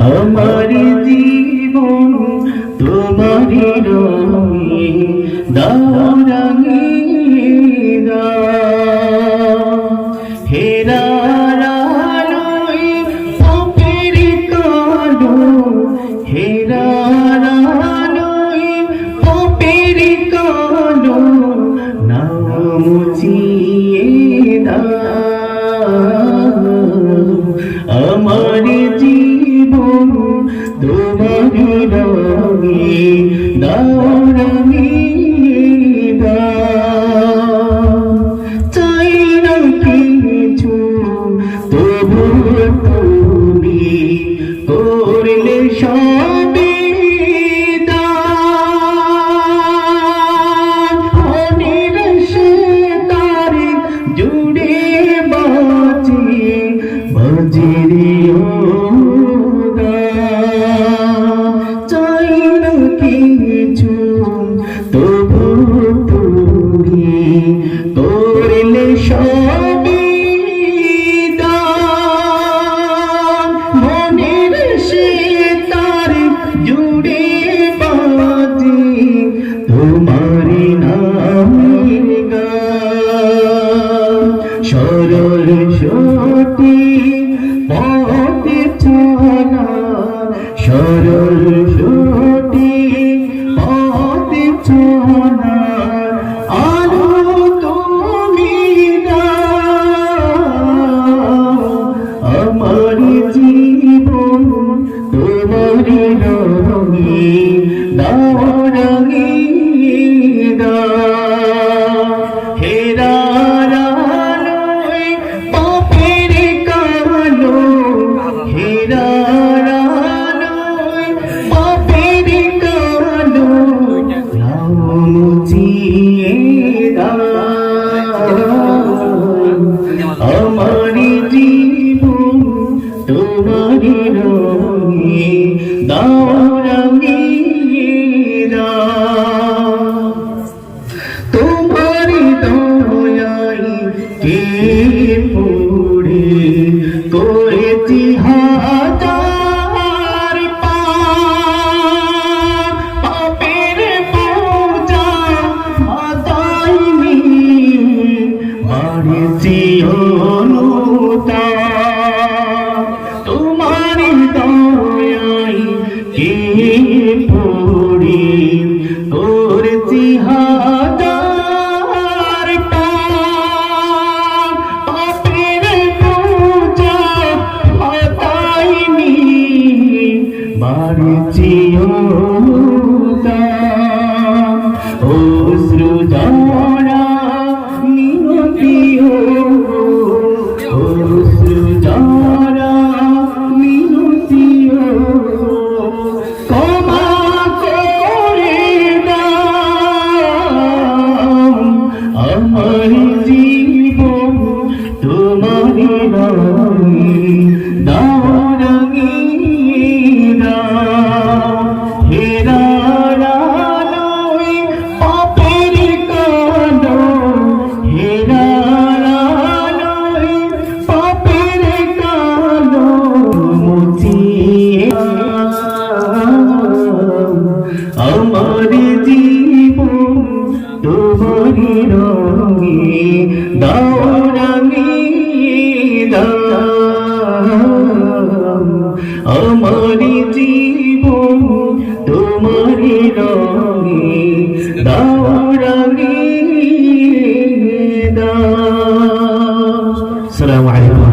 আমার জীবন তোমারি রঙে দাও রঙে দাও হেরার আলোয় পাপের কালো হেরার আলোয় পাপের কালো নাও মুছিয়ে দাও আমার জীবন তোমারি রঙে দাও রঙে দাও চাই না কিছু তবু তুমি করলে সবে মনের সে তার জুড়ে বাজে রে চাই না কিছু তবু তুমি করলে সবে মনের সে তার জুড়ে বাজে তোমারি নামের গান সরল সতী পথে চলা সরল সতী পথে চলা আলো তুমি আমার জীবন তোমারি রঙে দাও রঙে দাও হেরার আলোয় পাপের কালো হেরার আলোয় পাপের কালো নাও মুছিয়ে দাও আমার জীবন তোমারি রঙে দাও রঙে দাও তোমারি দয়ায় কে পড়ে করেছি হাজার পাপের পূজা মাতাইনি বাড়েছি অনুতাপ তোমারি দয়ায় কে পড়ে করেছি হাজার পাপের পূজা মাতাইনি বাড়েছি অনুতাপ অশ্রু ঝরা মিনতি অশ্রু ঝরা মিনতি ক্ষমা করে দাও আমার জীবন তোমারি রঙে দাও রঙে দাও হেরার আলোয় পাপের কালো হেরার আলোয় পাপের কালো মুছিয়ে আমার জীবন তোমারি রঙে দাও রঙে দাও আমার জীবন তোমারি রঙে দাও রঙে দাও। আসসালামু আলাইকুম।